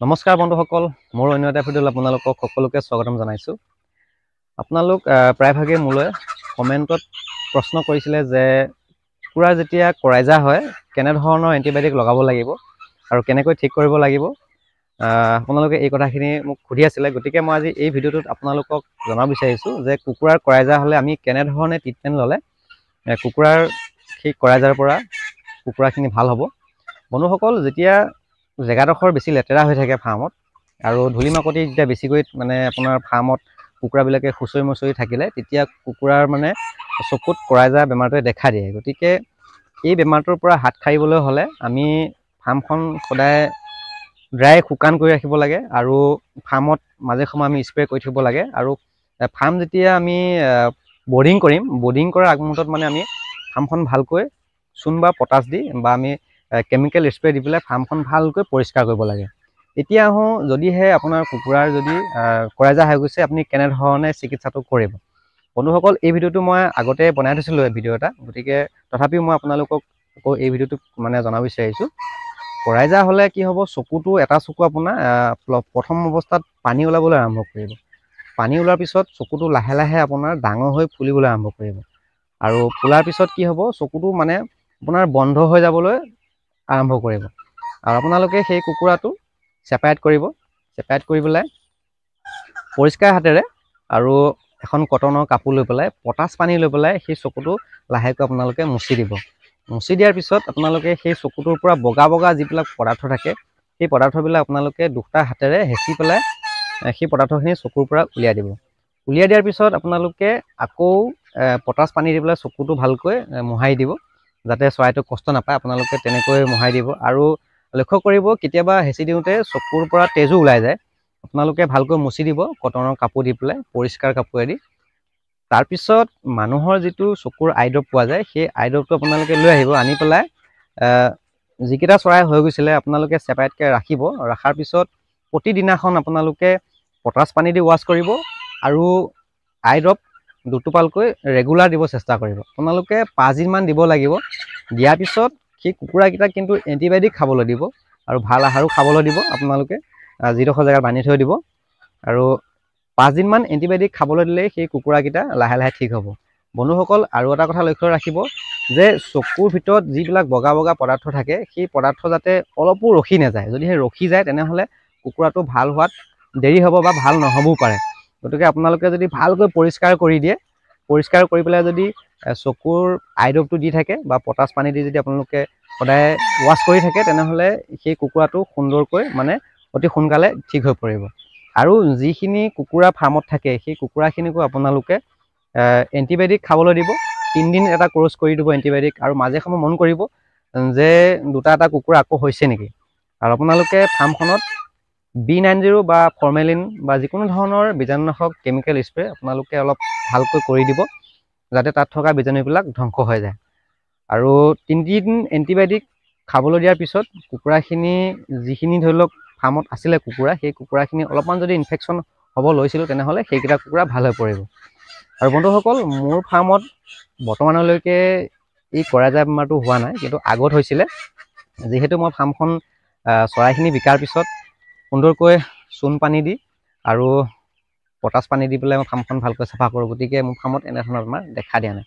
নমস্কাৰ বন্ধুসকল, মোৰ অন্য এটা ভিডিঅ'ত আপোনালোকক সকলোকে স্বাগতম জনাইছোঁ। আপোনালোক প্ৰায়ভাগে মোলৈ কমেণ্টত প্ৰশ্ন কৰিছিলে যে কুকুৰা যেতিয়া কৰাইজা হয় কেনেধৰণৰ এণ্টিবায়'টিক লগাব লাগিব আৰু কেনেকৈ ঠিক কৰিব লাগিব। আপোনালোকে এই কথাখিনি মোক সুধি আছিলে, গতিকে মই আজি এই ভিডিঅ'টোত আপোনালোকক জনাব বিচাৰিছোঁ যে কুকুৰাৰ কৰাইজা হ'লে আমি কেনেধৰণে ট্ৰিটমেণ্ট ল'লে কুকুৰাৰ সেই কৰাইজাৰ পৰা কুকুৰাখিনি ভাল হ'ব। বন্ধুসকল, যেতিয়া জেগাডোখৰ বেছি লেতেৰা হৈ থাকে ফাৰ্মত আৰু ধূলি মাকতি যেতিয়া বেছিকৈ আপোনাৰ ফাৰ্মত কুকুৰাবিলাকে খুচৰি মুচৰি থাকিলে তেতিয়া কুকুৰাৰ চকুত কৰাইজা বেমাৰটোৱে দেখা দিয়ে। গতিকে এই বেমাৰটোৰ পৰা হাত সাৰিবলৈ হ'লে আমি ফাৰ্মখন সদায় ড্ৰাই শুকান কৰি ৰাখিব লাগে আৰু ফাৰ্মত মাজে সময়ে আমি স্প্ৰে কৰি থাকিব লাগে। আৰু ফাৰ্ম যেতিয়া আমি বৰ্ডিং কৰিম, বৰ্ডিং কৰাৰ আগমুহূৰ্তত আমি ফাৰ্মখন ভালকৈ চূণ বা পটাছ দি বা আমি কেমিকেল স্প্ৰে দি পেলাই ফাৰ্মখন ভালকৈ পৰিষ্কাৰ কৰিব লাগে। এতিয়া আহোঁ, যদিহে আপোনাৰ কুকুৰাৰ যদি কৰাইজা হৈ গৈছে আপুনি কেনেধৰণে চিকিৎসাটো কৰিব। বন্ধুসকল, এই ভিডিঅ'টো মই আগতে বনাই থৈছিলোঁ ভিডিঅ' এটা, গতিকে তথাপিও মই আপোনালোকক আকৌ এই ভিডিঅ'টো জনাব বিচাৰিছোঁ। কৰাইজা হ'লে কি হ'ব, চকুটো এটা চকু আপোনাৰ প্ৰথম অৱস্থাত পানী ওলাবলৈ আৰম্ভ কৰিব। পানী ওলোৱাৰ পিছত চকুটো লাহে লাহে আপোনাৰ ডাঙৰ হৈ ফুলিবলৈ আৰম্ভ কৰিব আৰু ফুলাৰ পিছত কি হ'ব, চকুটো আপোনাৰ বন্ধ হৈ যাবলৈ আৰম্ভ কৰিব। আৰু আপোনালোকে সেই কুকুৰাটো ছেপাৰেট কৰিব। ছেপাৰেট কৰি পেলাই পৰিষ্কাৰ হাতেৰে আৰু এখন কটনৰ কাপোৰ লৈ পেলাই পটাছ পানী লৈ পেলাই সেই চকুটো লাহেকৈ আপোনালোকে মুচি দিব। মুচি দিয়াৰ পিছত আপোনালোকে সেই চকুটোৰ পৰা বগা বগা যিবিলাক পদাৰ্থ থাকে সেই পদাৰ্থবিলাক আপোনালোকে দুটা হাতেৰে হেঁচি পেলাই সেই পদাৰ্থখিনি চকুৰ পৰা উলিয়াই দিব। উলিয়াই দিয়াৰ পিছত আপোনালোকে আকৌ পটাছ পানী দি পেলাই চকুটো ভালকৈ মোহাৰি দিব, যাতে চৰাইটো কষ্ট নাপায়। আপোনালোকে তেনেকৈ মোহাৰি দিব আৰু লক্ষ্য কৰিব কেতিয়াবা হেঁচি দিওঁতে চকুৰ পৰা তেজো ওলাই যায়। আপোনালোকে ভালকৈ মুচি দিব কটনৰ কাপোৰ দি পেলাই, পৰিষ্কাৰ কাপোৰেদি। তাৰপিছত মানুহৰ যিটো চকুৰ আইড্ৰপ পোৱা যায় সেই আইড্ৰপটো আপোনালোকে লৈ আহিব, আনি পেলাই যিকেইটা চৰাই হৈ গৈছিলে আপোনালোকে ছেপাৰেটকৈ ৰাখিব। ৰখাৰ পিছত প্ৰতিদিনাখন আপোনালোকে পটাছ পানী দি ৱাছ কৰিব আৰু আইড্ৰপ দুটোপালকৈ ৰেগুলাৰ দিব চেষ্টা কৰিব। আপোনালোকে 5 দিনমান দিব লাগিব। দিয়াৰ পিছত সেই কুকুৰাকেইটাক কিন্তু এণ্টিবায়'টিক খাবলৈ দিব আৰু ভাল আহাৰো খাবলৈ দিব। আপোনালোকে যিডোখৰ জেগাত বান্ধি থৈ দিব আৰু 5 দিনমান এণ্টিবায়'টিক খাবলৈ দিলেই সেই কুকুৰাকেইটা লাহে লাহে ঠিক হ'ব। বন্ধুসকল, আৰু এটা কথা লক্ষ্য ৰাখিব যে চকুৰ ভিতৰত যিবিলাক বগা বগা পদাৰ্থ থাকে সেই পদাৰ্থ যাতে অলপো ৰখি নাযায়। যদিহে ৰখি যায় তেনেহ'লে কুকুৰাটো ভাল হোৱাত দেৰি হ'ব বা ভাল নহ'বও পাৰে। গতিকে আপোনালোকে যদি ভালকৈ পৰিষ্কাৰ কৰি দিয়ে, পৰিষ্কাৰ কৰি পেলাই যদি চকুৰ আইড্ৰপটো দি থাকে বা পটাছ পানী দি যদি আপোনালোকে সদায় ৱাছ কৰি থাকে তেনেহ'লে সেই কুকুৰাটো সুন্দৰকৈ অতি সোনকালে ঠিক হৈ পৰিব। আৰু যিখিনি কুকুৰা ফাৰ্মত থাকে সেই কুকুৰাখিনিকো আপোনালোকে এণ্টিবায়'টিক খাবলৈ দিব। 3 দিন এটা কোৰ্চ কৰি দিব এণ্টিবায়'টিক আৰু মাজে সময়ে মন কৰিব যে দুটা এটা কুকুৰা আকৌ হৈছে নেকি। আৰু আপোনালোকে ফাৰ্মখনত B90 বা ফৰ্মেলিন বা যিকোনো ধৰণৰ বীজাণুনাশক কেমিকেল স্প্ৰে আপোনালোকে অলপ ভালকৈ কৰি দিব, যাতে তাত থকা বীজাণুবিলাক ধ্বংস হৈ যায়। আৰু 3 দিন এণ্টিবায়'টিক খাবলৈ দিয়াৰ পিছত কুকুৰাখিনি যিখিনি ধৰি লওক ফাৰ্মত আছিলে কুকুৰা, সেই কুকুৰাখিনি অলপমান যদি ইনফেকশ্যন হ'ব লৈছিলোঁ তেনেহ'লে সেইকেইটা কুকুৰা ভাল হৈ পৰিব। আৰু বন্ধুসকল, মোৰ ফাৰ্মত বৰ্তমানলৈকে এই কৰাইজা বেমাৰটো হোৱা নাই, কিন্তু আগত হৈছিলে। যিহেতু মই ফাৰ্মখন চৰাইখিনি বিকাৰ পিছত সুন্দৰকৈ চূণ পানী দি আৰু পটাছ পানী দি পেলাই মই ফাৰ্মখন ভালকৈ চাফা কৰোঁ, গতিকে মোৰ ফাৰ্মত এনেধৰণৰ বেমাৰ দেখা দিয়া নাই।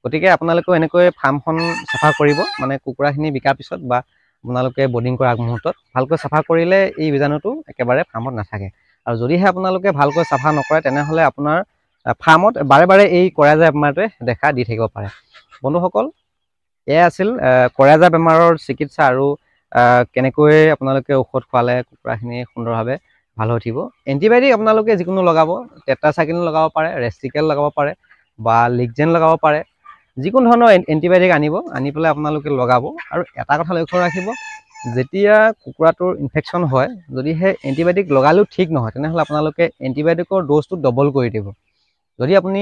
গতিকে আপোনালোকেও এনেকৈ ফাৰ্মখন চাফা কৰিব, কুকুৰাখিনি বিকাৰ পিছত বা আপোনালোকে বৰ্ডিং কৰাৰ আগমুহূৰ্তত ভালকৈ চাফা কৰিলে এই বীজাণুটো একেবাৰে ফাৰ্মত নাথাকে। আৰু যদিহে আপোনালোকে ভালকৈ চাফা নকৰে তেনেহ'লে আপোনাৰ ফাৰ্মত বাৰে বাৰে এই কৰাইজা বেমাৰটোৱে দেখা দি থাকিব পাৰে। বন্ধুসকল, এয়া আছিল কৰাইজা বেমাৰৰ চিকিৎসা আৰু কেনেকৈ আপোনালোকে ঔষধ খোৱালে কুকুৰাখিনি সুন্দৰভাৱে ভাল হৈ উঠিব। এণ্টিবায়'টিক আপোনালোকে যিকোনো লগাব, টেট্ৰাচাইক্লিন লগাব পাৰে, ৰেষ্টিকেল লগাব পাৰে বা লিগজেন লগাব পাৰে। যিকোনো ধৰণৰ এণ্টিবায়'টিক আনি পেলাই আপোনালোকে লগাব। আৰু এটা কথা লক্ষ্য ৰাখিব, যেতিয়া কুকুৰাটোৰ ইনফেকশ্যন হয়, যদিহে এণ্টিবায়'টিক লগালেও ঠিক নহয় তেনেহ'লে আপোনালোকে এণ্টিবায়'টিকৰ ড'জটো ডবল কৰি দিব। যদি আপুনি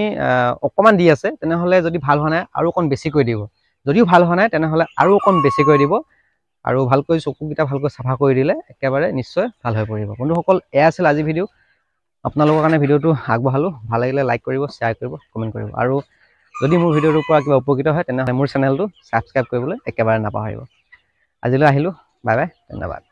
অকণমান দি আছে তেনেহ'লে যদি ভাল হোৱা নাই আৰু অকণ বেছিকৈ দিব, যদিও ভাল হোৱা নাই তেনেহ'লে আৰু অকণ বেছিকৈ দিব। আৰু ভালকৈ চকুকেইটা ভালকৈ চাফা কৰি দিলে একেবাৰে নিশ্চয় ভাল হৈ পৰিব। বন্ধুসকল, এয়া আছিল আজি ভিডিঅ'। আপোনালোকৰ কাৰণে ভিডিঅ'টো আগবঢ়ালোঁ। ভাল লাগিলে লাইক কৰিব, শ্বেয়াৰ কৰিব, কমেণ্ট কৰিব। আৰু যদি মোৰ ভিডিঅ'টোৰ পৰা কিবা উপকৃত হয় তেনেহ'লে মোৰ চেনেলটো ছাবস্ক্ৰাইব কৰিবলৈ একেবাৰে নাপাহৰিব। আজিলৈ আহিলোঁ। বাই বাই, ধন্যবাদ।